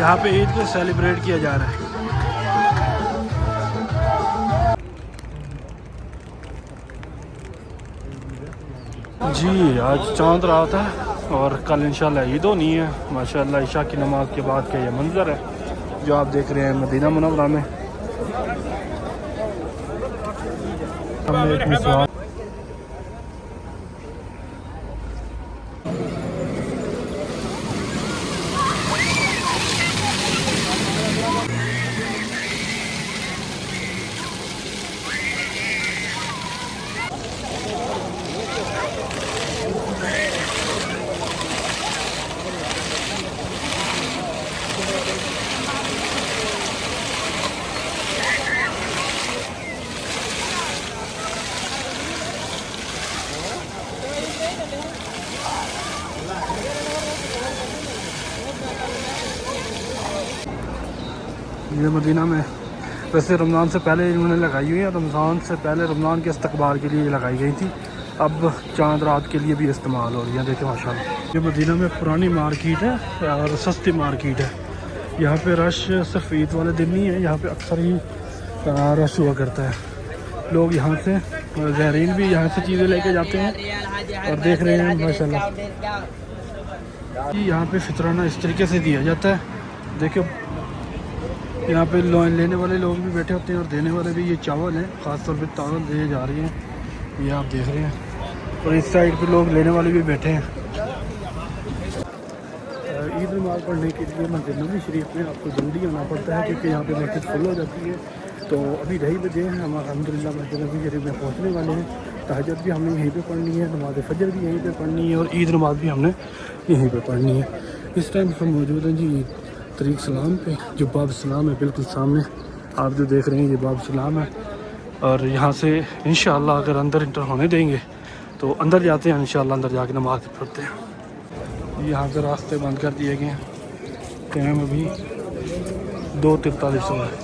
यहाँ पे ईद को सेलिब्रेट किया जा रहा है। जी आज चांद रात है और कल इंशाल्लाह ईद होनी है। माशाल्लाह इशा की नमाज के बाद का ये मंजर है जो आप देख रहे हैं मदीना मुनव्वरा में। हमने एक मिसवाक ये मदीना में वैसे रमज़ान से पहले इन्होंने लगाई हुई है। रमज़ान से पहले रमज़ान के इस्तकबाल के लिए लगाई गई थी, अब चांद रात के लिए भी इस्तेमाल हो रही है। देखिए माशाल्लाह ये मदीना में पुरानी मार्केट है और सस्ती मार्केट है। यहाँ पे रश सिर्फ ईद वाले दिन नहीं है, यहाँ पे अक्सर ही रश हुआ करता है। लोग यहाँ से ज़ायरीन भी यहाँ से चीज़ें लेके जाते हैं और देख रहे हैं माशाल्लाह यहाँ पे फितराना इस तरीके से दिया जाता है। देखिए यहाँ पे लेने वाले लोग भी बैठे होते हैं और देने वाले भी। ये चावल है, ख़ास तौर पे चावल दिए जा रही हैं, ये आप देख रहे हैं। और इस साइड पे लोग लेने वाले भी बैठे हैं। ईद नमाज़ पढ़ने के लिए मस्जिद नबी शरीफ में आपको जल्दी आना पड़ता है क्योंकि यहाँ पे मस्जिद फुल हो जाती है। तो अभी 2:30 बजे हैं, हम अल्हम्दुलिल्लाह मस्जिद नबी शरीफ में पहुँचने वाले हैं। तहज्जुद भी हमने यहीं पर पढ़नी है, नमाज फजर भी यहीं पर पढ़नी है और ईद नमाज भी हमने यहीं पर पढ़नी है। इस टाइम हम मौजूद हैं जी तरीक सलाम पे, जो बाब सलाम है बिल्कुल सामने आप जो देख रहे हैं ये बाब सलाम है। और यहाँ से इंशाअल्लाह अगर अंदर इंटर होने देंगे तो अंदर जाते हैं, इंशाअल्लाह अंदर जाके नमाज पढ़ते हैं। यहाँ से रास्ते बंद कर दिए गए हैं, टाइम अभी 2:43 हुआ है।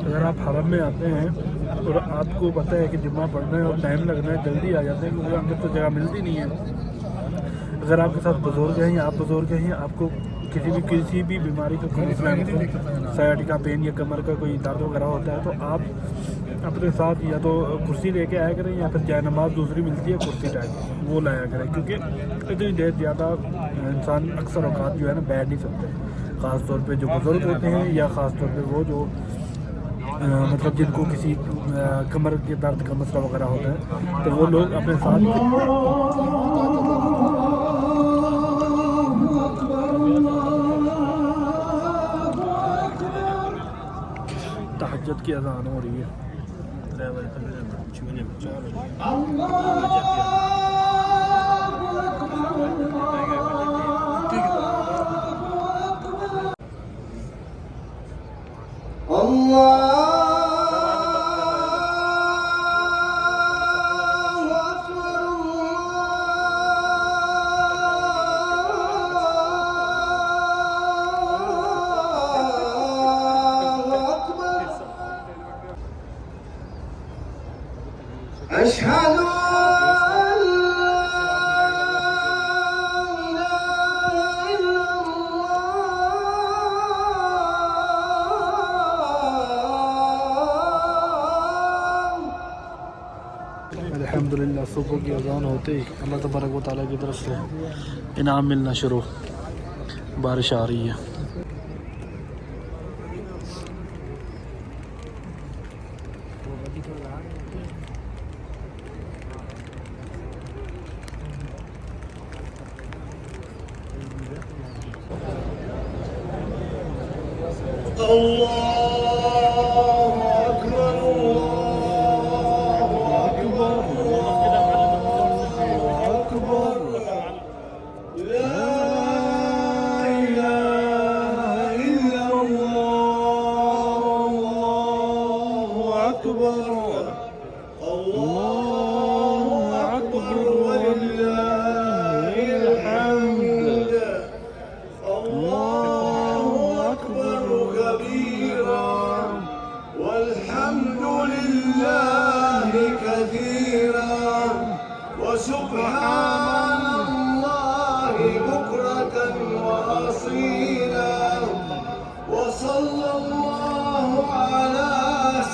अगर आप हरम में आते हैं और आपको पता है कि जुम्मा पढ़ना है और टाइम लगना है, जल्दी आ जाते हैं क्योंकि अंदर तो जगह मिलती नहीं है। अगर आपके साथ बुजुर्ग हैं या आप बुजुर्ग हैं, आपको किसी भी बीमारी का कोई मसला, साइड पेन या कमर का कोई दर्द वगैरह होता है, तो आप अपने साथ या तो कुर्सी लेके आया करें या फिर जाए नमाज दूसरी मिलती है कुर्सी टाइप, वो लाया करें। क्योंकि इतनी देर ज़्यादा इंसान अक्सर औकात जो है ना बैठ नहीं सकते, ख़ास तौर पे जो बुजुर्ग होते हैं या ख़ास तौर पे वो जो मतलब जिनको किसी कमर के दर्द का मसला वगैरह होता है, तो वो लोग अपने साथ तहज्जुद की अज़ान हो रही है। अशहदु अल्हम्दुलिल्लाह सुबह की अज़ान होते ही अल्लाह तबारक व तआला की तरफ से इनाम मिलना शुरू, बारिश आ रही है।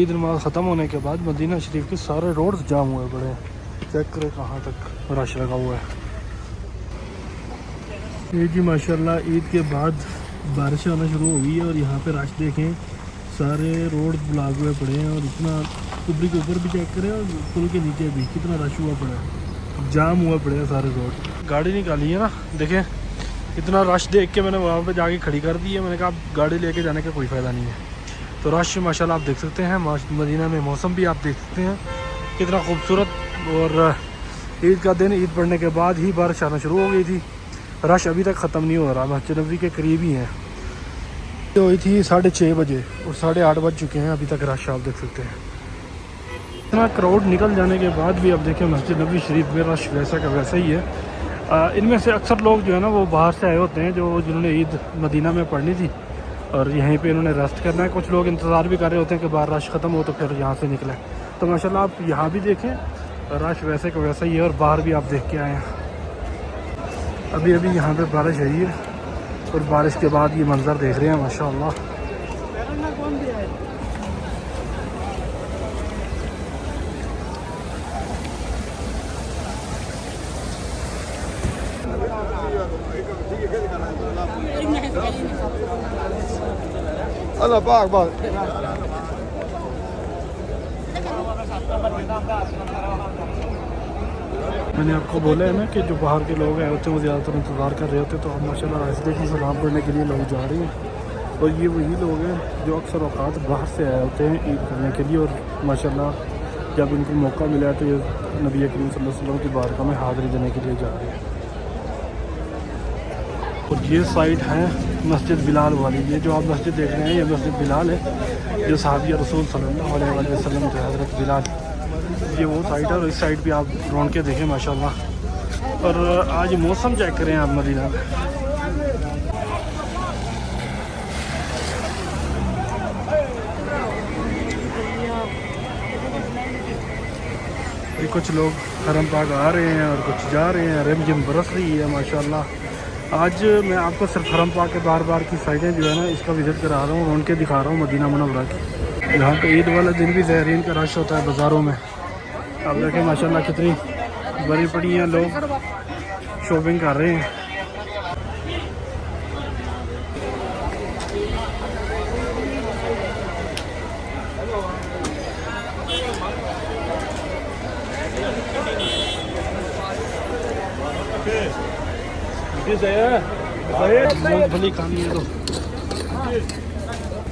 ईद नमाज ख़त्म होने के बाद मदीना शरीफ के सारे रोड्स जाम हुए पड़े हैं। चेक करें कहाँ तक रश लगा हुआ है। ये जी माशाल्लाह ईद के बाद बारिश आना शुरू हो गई है और यहाँ पे रश देखें, सारे रोड ब्लॉक हुए पड़े हैं और इतना कुबरी के ऊपर भी चेक करें और पुल के नीचे भी कितना रश हुआ पड़ा है, जाम हुआ पड़े हैं सारे रोड। गाड़ी निकाली है ना, देखें इतना रश देख के मैंने वहाँ पे जाके खड़ी कर दी है। मैंने कहा अब गाड़ी लेके जाने का कोई फ़ायदा नहीं है। तो रश माशाल्लाह आप देख सकते हैं। मदीना में मौसम भी आप देख सकते हैं कितना खूबसूरत। और ईद का दिन, ईद पड़ने के बाद ही बारिश आना शुरू हो गई थी। रश अभी तक ख़त्म नहीं हो रहा, मस्जिद नबवी के करीब ही हैं। तो हुई थी 6:30 बजे और 8:30 बज चुके हैं, अभी तक रश आप देख सकते हैं। इतना क्राउड निकल जाने के बाद भी अब देखें मस्जिद नबवी शरीफ में रश वैसा का वैसा ही है। इनमें से अक्सर लोग जो है ना वो बाहर से आए होते हैं, जिन्होंने ईद मदीना में पढ़नी थी और यहीं पे इन्होंने रेस्ट करना है। कुछ लोग इंतज़ार भी कर रहे होते हैं कि बाहर रश ख़त्म हो तो फिर यहाँ से निकलें। तो माशाल्लाह आप यहाँ भी देखें रश वैसे का वैसा ही है और बाहर भी आप देख के आए हैं। अभी अभी यहाँ पे बारिश आई है और बारिश के बाद ये मंज़र देख रहे हैं माशाल्लाह। अल्लाह पाक बात मैंने आपको बोला है ना कि जो बाहर के लोग आए होते हैं वो ज़्यादातर इंतज़ार कर रहे होते हैं। तो हम माशाल्लाह रास्ते की सलाम करने के लिए लोग जा रहे हैं और ये वही लोग हैं जो अक्सर औक़ात बाहर से आए होते हैं ईद करने के लिए और माशाल्लाह जब इनको मौका मिला है तो ये नबी करीम सल्लल्लाहु अलैहि वसल्लम की बारगाह में हाज़िरी देने के लिए जा रहे हैं। और ये साइड है मस्जिद बिलाल वाली। ये जो आप मस्जिद देख रहे हैं ये मस्जिद बिलाल है, जो सहाबी रसूल सल्लल्लाहु अलैहि वसल्लम थे हज़रत बिलाल। ये वो साइड है और इस साइड पे आप रौनकें देखें माशाल्लाह। और आज मौसम चेक करें आप मदीना में, कुछ लोग हरम पाक आ रहे हैं और कुछ जा रहे हैं। रिमझिम बरस रही है माशाल्लाह। आज मैं आपको सिर्फ हरम पाक के बार बार की साइडें जो है ना इसका विज़िट करा रहा हूँ और उनके दिखा रहा हूँ मदीना मुनव्वरा की। यहाँ पे ईद वाला दिन भी ज़ायरीन का रश होता है बाज़ारों में। आप देखें माशाल्लाह कितनी बड़ी बड़ी हैं, लोग शॉपिंग कर रहे हैं। मूंगफली खानी है तो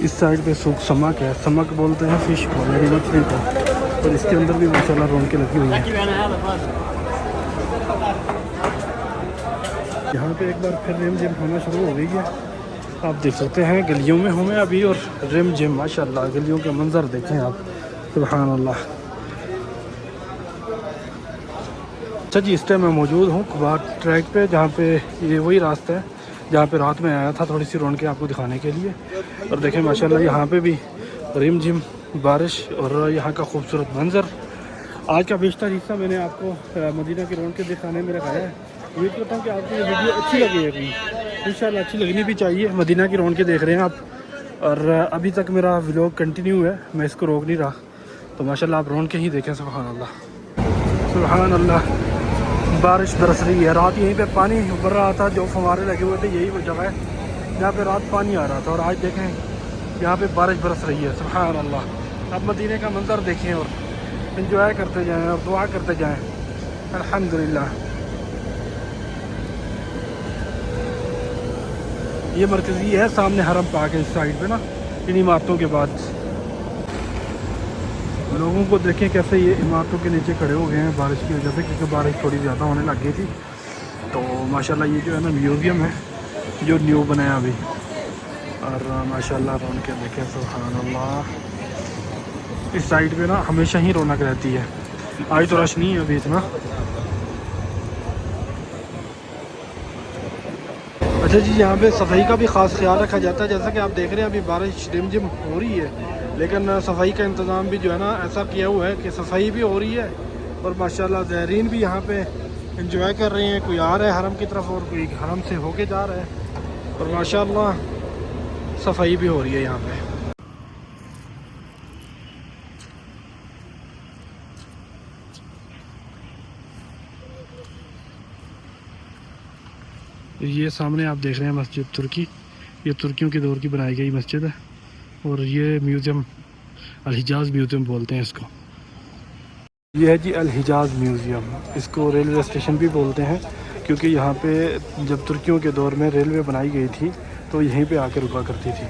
इस साइड पे सूख समक है, समक बोलते हैं फिश को, यानी मछली को, और इसके अंदर भी माशाल्लाह रौनकें लगी हुई है। यहाँ पे एक बार फिर रिम जिम होना शुरू हो गई है। आप देख सकते हैं गलियों में हूँ मैं अभी और रिम जिम माशाल्लाह गलियों के मंजर देखें आप, सुभान अल्लाह। अच्छा जी, इस टाइम मैं मौजूद हूँ कुबार ट्रैक पे, जहाँ पे ये वही रास्ता है जहाँ पे रात में आया था थोड़ी सी रौनकें आपको दिखाने के लिए। और देखें माशाल्लाह यहाँ पे भी रिम जिम बारिश और यहाँ का खूबसूरत मंजर। आज का बेशतर हिस्सा मैंने आपको मदीना की रौनकें दिखाने में रखाया है। उम्मीद करता हूँ कि आपको ये वीडियो अच्छी लगी है, इंशाल्लाह अच्छी लगनी भी चाहिए। मदीना की रौनकें देख रहे हैं आप, और अभी तक मेरा व्लॉग कंटिन्यू है, मैं इसको रोक नहीं रहा। तो माशाल्लाह आप रौनकें ही देखें, सुभान अल्लाह सुभान अल्लाह। बारिश बरस रही है, रात यहीं पे पानी उबर रहा था, जो फव्वारे लगे हुए थे यही वो जगह है जहाँ पे रात पानी आ रहा था, और आज देखें यहाँ पे बारिश बरस रही है, सुभान अल्लाह। अब मदीने का मंजर देखें और एंजॉय करते जाएं और दुआ करते जाएं, अल्हम्दुलिल्लाह। ये मरकज़ी है, सामने हरम पाक है इस साइड पे ना, इन इमारतों के बाद। लोगों को देखें कैसे ये इमारतों के नीचे खड़े हो गए हैं बारिश की वजह से, क्योंकि बारिश थोड़ी ज़्यादा होने लग गई थी। तो माशाल्लाह ये जो है ना म्यूज़ियम है जो न्यू बनाया अभी, और माशाल्लाह रौनकें देखें, सुभान अल्लाह। इस साइड पे ना हमेशा ही रौनक रहती है, आज तो रश नहीं है अभी इतना। अच्छा जी, यहाँ पे सफाई का भी ख़ास ख्याल रखा जाता है। जैसा कि आप देख रहे हैं अभी बारिश रिम जिम हो रही है, लेकिन सफाई का इंतज़ाम भी जो है ना ऐसा किया हुआ है कि सफाई भी हो रही है, और माशाल्लाह ज़ायरीन भी यहाँ पे एंजॉय कर रहे हैं। कोई आ रहा है हरम की तरफ और कोई हरम से होके जा रहा है, और माशाल्लाह सफाई भी हो रही है यहाँ पे। ये सामने आप देख रहे हैं मस्जिद तुर्की, ये तुर्कियों के दौर की बनाई गई मस्जिद है, और ये म्यूज़ियम अल हिजाज़ म्यूज़ियम बोलते हैं इसको। ये है जी अल हिजाज़ म्यूज़ियम, इसको रेलवे स्टेशन भी बोलते हैं, क्योंकि यहाँ पे जब तुर्कियों के दौर में रेलवे बनाई गई थी तो यहीं पे आकर रुका करती थी।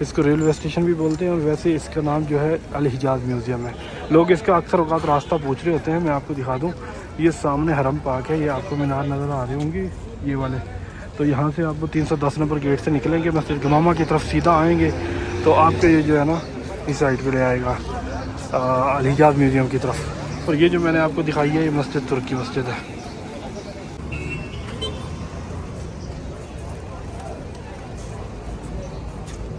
इसको रेलवे स्टेशन भी बोलते हैं, और वैसे इसका नाम जो है अल हिजाज़ म्यूज़ियम है। लोग इसका अक्सर औक़ात रास्ता पूछ रहे होते हैं। मैं आपको दिखा दूँ, ये सामने हरम पाक है, ये आपको मीनार नज़र आ रहे होंगे ये वाले। तो यहाँ से आप 310 नंबर गेट से निकलेंगे, मस्जिद गमामा की तरफ सीधा आएँगे तो आपको ये जो है ना इस साइड पे ले आएगा अल हिजाज़ म्यूज़ियम की तरफ। और ये जो मैंने आपको दिखाई है ये मस्जिद तुर्की मस्जिद है।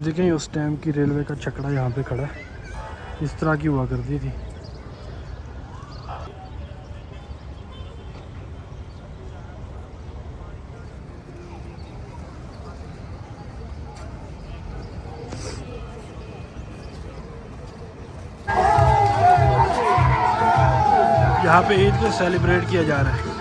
देखें उस टाइम की रेलवे का छकड़ा यहाँ पे खड़ा है, इस तरह की हुआ करती थी। यहाँ पे ईद को सेलिब्रेट किया जा रहा है।